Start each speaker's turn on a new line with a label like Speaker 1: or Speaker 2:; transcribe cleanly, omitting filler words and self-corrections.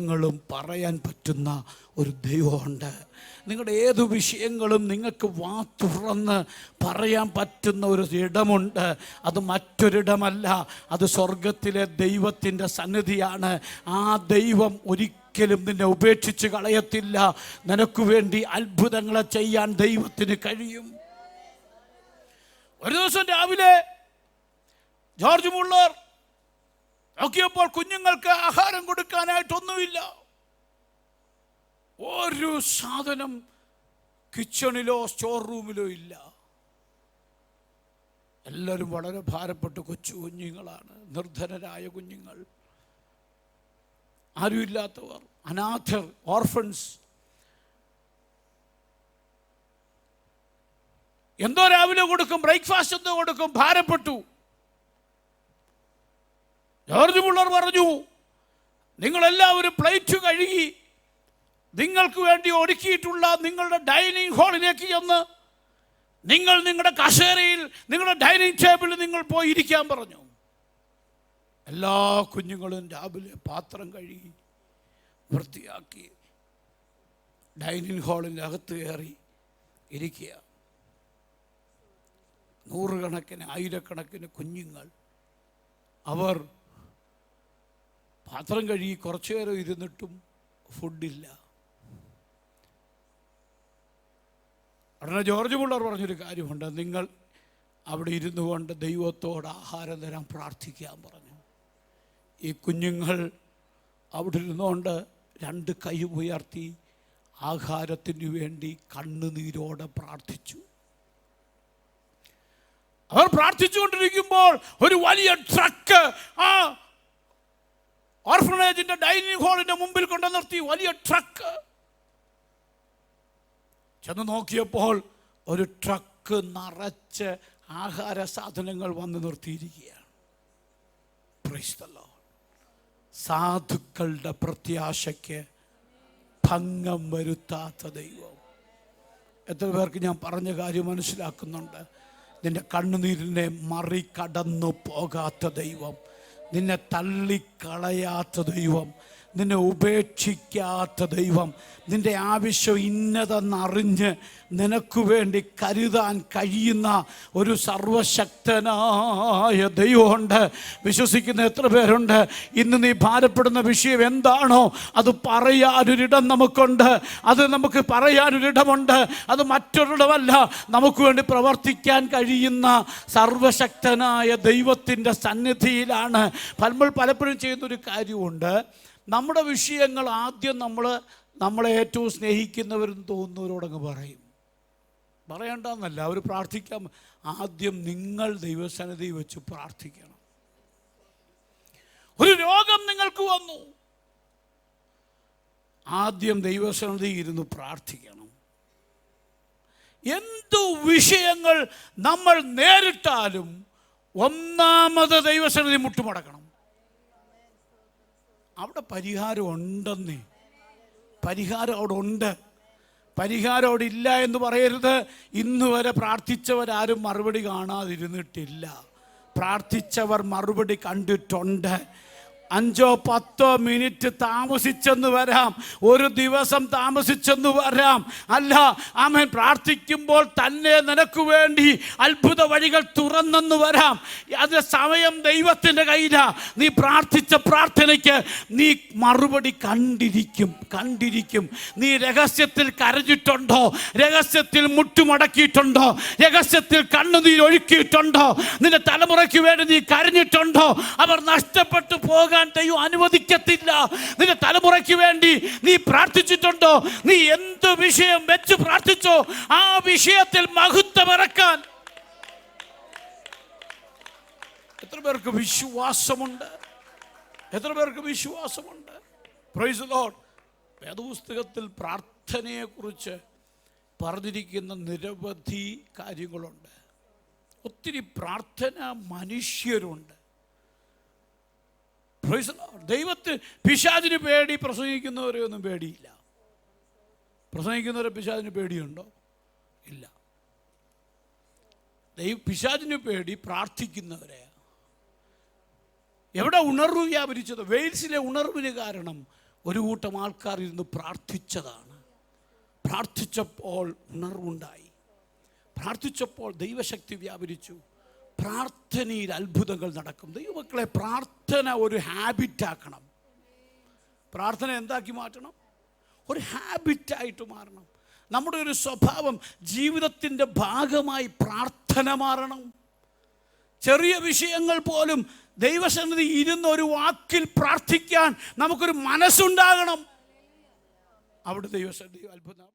Speaker 1: വിഷയങ്ങളും പറയാൻ പറ്റുന്ന ഒരു ദൈവമുണ്ട്. നിങ്ങളുടെ ഏതു വിഷയങ്ങളും നിങ്ങൾക്ക് വാ തുറന്ന് പറയാൻ പറ്റുന്ന ഒരു ഇടമുണ്ട്. അത് മറ്റൊരിടമല്ല, അത് സ്വർഗത്തിലെ ദൈവത്തിൻ്റെ സന്നിധിയാണ്. ആ ദൈവം ഒരിക്കലും നിന്നെ ഉപേക്ഷിച്ച് കളയത്തില്ല. നിനക്ക് വേണ്ടി അത്ഭുതങ്ങളെ ചെയ്യാൻ ദൈവത്തിന് കഴിയും. ഒരു ദിവസം രാവിലെ ജോർജ് മുള്ളർ നോക്കിയപ്പോൾ കുഞ്ഞുങ്ങൾക്ക് ആഹാരം കൊടുക്കാനായിട്ടൊന്നുമില്ല. ഒരു സാധനം കിച്ചണിലോ സ്റ്റോർ റൂമിലോ ഇല്ല. എല്ലാവരും വളരെ ഭാരപ്പെട്ട് കൊച്ചു കുഞ്ഞുങ്ങളാണ്, നിർധനരായ കുഞ്ഞുങ്ങൾ, ആരുമില്ലാത്തവർ, അനാഥർ, ഓർഫൻസ്. എന്തോ രാവിലെ കൊടുക്കും, ബ്രേക്ക്ഫാസ്റ്റ് എന്തോ കൊടുക്കും, ഭാരപ്പെട്ടു. ജോർജ് മുള്ളർ പറഞ്ഞു, നിങ്ങളെല്ലാവരും പ്ലേറ്റ് കഴുകി നിങ്ങൾക്ക് വേണ്ടി ഒരുക്കിയിട്ടുള്ള നിങ്ങളുടെ ഡൈനിങ് ഹാളിലേക്ക് ചെന്ന് നിങ്ങൾ നിങ്ങളുടെ കസേരയിൽ, നിങ്ങളുടെ ഡൈനിങ് ടേബിളിൽ നിങ്ങൾ പോയി ഇരിക്കാൻ പറഞ്ഞു. എല്ലാ കുഞ്ഞുങ്ങളും രാവിലെ പാത്രം കഴുകി വൃത്തിയാക്കി ഡൈനിങ് ഹാളിൻ്റെ അകത്ത് കയറി ഇരിക്കുക. നൂറുകണക്കിന് ആയിരക്കണക്കിന് കുഞ്ഞുങ്ങൾ അവർ പാത്രം കഴുകി കുറച്ചു നേരം ഇരുന്നിട്ടും ഫുഡില്ല. ഉടനെ ജോർജ് മുള്ളർ പറഞ്ഞൊരു കാര്യമുണ്ട്, നിങ്ങൾ അവിടെ ഇരുന്നു കൊണ്ട് ദൈവത്തോട് ആഹാരം തരാൻ പ്രാർത്ഥിക്കാൻ പറഞ്ഞു. ഈ കുഞ്ഞുങ്ങൾ അവിടെ ഇരുന്നുകൊണ്ട് രണ്ട് കൈ ഉയർത്തി ആഹാരത്തിന് വേണ്ടി കണ്ണുനീരോടെ പ്രാർത്ഥിച്ചു. അവർ പ്രാർത്ഥിച്ചുകൊണ്ടിരിക്കുമ്പോൾ ഒരു വലിയ ട്രക്ക് ആ ഓർഫനേജിന്റെ ഡൈനിങ് ഹാളിന്റെ മുമ്പിൽ കൊണ്ടു നിർത്തി. വലിയ ട്രക്ക്. ചെന്ന് നോക്കിയപ്പോൾ ഒരു ട്രക്ക് നിറച്ച് ആഹാര സാധനങ്ങൾ വന്ന് നിർത്തിയിരിക്കുകയാണ്. Praise the lord. സാധുക്കളുടെ പ്രത്യാശയ്ക്ക് ഭംഗം വരുത്താത്ത ദൈവം. എത്ര പേർക്ക് ഞാൻ പറഞ്ഞ കാര്യം മനസ്സിലാക്കുന്നുണ്ട്? നിന്റെ കണ്ണുനീരിനെ മറികടന്നു പോകാത്ത ദൈവം, നിന്നെ തള്ളിക്കളയാത്ത ദൈവം, നിന്നെ ഉപേക്ഷിക്കാത്ത ദൈവം, നിന്റെ ആവശ്യം ഇന്നതെന്നറിഞ്ഞ് നിനക്ക് വേണ്ടി കരുതാൻ കഴിയുന്ന ഒരു സർവശക്തനായ ദൈവമുണ്ട്. വിശ്വസിക്കുന്ന എത്ര പേരുണ്ട്? ഇന്ന് നീ ഭാരപ്പെടുന്ന വിഷയം എന്താണോ അത് പറയാനൊരിടം നമുക്കുണ്ട്. അത് നമുക്ക് പറയാനൊരിടമുണ്ട്. അത് മറ്റൊരിടമല്ല, നമുക്ക് വേണ്ടി പ്രവർത്തിക്കാൻ കഴിയുന്ന സർവശക്തനായ ദൈവത്തിൻ്റെ സന്നിധിയിലാണ്. നമ്മൾ പലപ്പോഴും ചെയ്യുന്നൊരു കാര്യമുണ്ട്, നമ്മുടെ വിഷയങ്ങൾ ആദ്യം നമ്മളെ ഏറ്റവും സ്നേഹിക്കുന്നവരെന്ന് തോന്നുന്നവരോടങ്ങ് പറയും. പറയണ്ടെന്നല്ല, അവർ പ്രാർത്ഥിക്കാം. ആദ്യം നിങ്ങൾ ദൈവസന്നിധി വെച്ച് പ്രാർത്ഥിക്കണം. ഒരു രോഗം നിങ്ങൾക്ക് വന്നു, ആദ്യം ദൈവസന്നിധി ഇരുന്ന് പ്രാർത്ഥിക്കണം. എന്തു വിഷയങ്ങൾ നമ്മൾ നേരിട്ടാലും ഒന്നാമത് ദൈവസന്നിധി മുട്ടുമടക്കണം. അവിടെ പരിഹാരം ഉണ്ടെന്നേ, പരിഹാരം അവിടെ ഉണ്ട്. പരിഹാരം അവിടെ ഇല്ല എന്ന് പറയരുത്. ഇന്ന് വരെ പ്രാർത്ഥിച്ചവരാരും മറുപടി കാണാതിരുന്നിട്ടില്ല. പ്രാർത്ഥിച്ചവർ മറുപടി കണ്ടിട്ടുണ്ട്. 5-10 മിനിറ്റ് താമസിച്ചെന്ന് വരാം, ഒരു ദിവസം താമസിച്ചെന്ന് വരാം. അല്ല, ആമേൻ, പ്രാർത്ഥിക്കുമ്പോൾ തന്നെ നിനക്ക് വേണ്ടി അത്ഭുത വഴികൾ തുറന്നെന്ന് വരാം. അത് സമയം ദൈവത്തിൻ്റെ കയ്യിലാണ്. നീ പ്രാർത്ഥിച്ച പ്രാർത്ഥനയ്ക്ക് നീ മറുപടി കണ്ടിരിക്കും. നീ രഹസ്യത്തിൽ കരഞ്ഞിട്ടുണ്ടോ? രഹസ്യത്തിൽ മുട്ടുമടക്കിയിട്ടുണ്ടോ? രഹസ്യത്തിൽ കണ്ണുനീരൊഴുക്കിയിട്ടുണ്ടോ? നിന്റെ തലമുറയ്ക്ക് വേണ്ടി നീ കരഞ്ഞിട്ടുണ്ടോ? അവർ നഷ്ടപ്പെട്ടു പോകാൻ ദൈവം അനുവദിക്കത്തില്ല. നിന്റെ തലമുറയ്ക്ക് വേണ്ടി നീ പ്രാർത്ഥിച്ചിട്ടുണ്ടോ? നീ എന്ത് വിഷയം വെച്ച് പ്രാർത്ഥിച്ചോ ആ വിഷയത്തിൽ മഹത്വം ഇറക്കാൻ എത്ര പേർക്ക് വിശ്വാസമുണ്ട്? എത്ര പേർക്ക് വിശ്വാസമുണ്ട്? Price the Lord. വേദപുസ്തകത്തിൽ പ്രാർത്ഥനയെക്കുറിച്ച് പറഞ്ഞിരിക്കുന്ന നിരവധി കാര്യങ്ങളുണ്ട്. ഒത്തിരി പ്രാർത്ഥന മനുഷ്യരുണ്ട്. ദൈവത്തിന് പിശാചിന് പേടി, പ്രസംഗിക്കുന്നവരെ ഒന്നും പേടിയില്ല. പ്രസംഗിക്കുന്നവരെ പിശാചിന് പേടിയുണ്ടോ? ഇല്ല. പിശാചിന് പേടി പ്രാർത്ഥിക്കുന്നവരെ. എവിടെ ഉണർവ് വ്യാപരിച്ചത്? വെയിൽസിലെ ഉണർവിന് കാരണം ഒരു കൂട്ടം ആൾക്കാർ ഇരുന്ന് പ്രാർത്ഥിച്ചതാണ്. പ്രാർത്ഥിച്ചപ്പോൾ ഉണർവുണ്ടായി. പ്രാർത്ഥിച്ചപ്പോൾ ദൈവശക്തി വ്യാപരിച്ചു. പ്രാർത്ഥനയിൽ അത്ഭുതങ്ങൾ നടക്കും. ദൈവമക്കളെ, പ്രാർത്ഥന ഒരു ഹാബിറ്റാക്കണം. പ്രാർത്ഥന എന്താക്കി മാറ്റണം? ഒരു ഹാബിറ്റായിട്ട് മാറണം. നമ്മുടെ ഒരു സ്വഭാവം, ജീവിതത്തിൻ്റെ ഭാഗമായി പ്രാർത്ഥന മാറണം. ചെറിയ വിഷയങ്ങൾ പോലും ദൈവസന്നിധി ഇരുന്ന് ഒരു വാക്കിൽ പ്രാർത്ഥിക്കാൻ നമുക്കൊരു മനസ്സുണ്ടാകണം. അവിടെ ദൈവസന്നിധി അത്ഭുതം.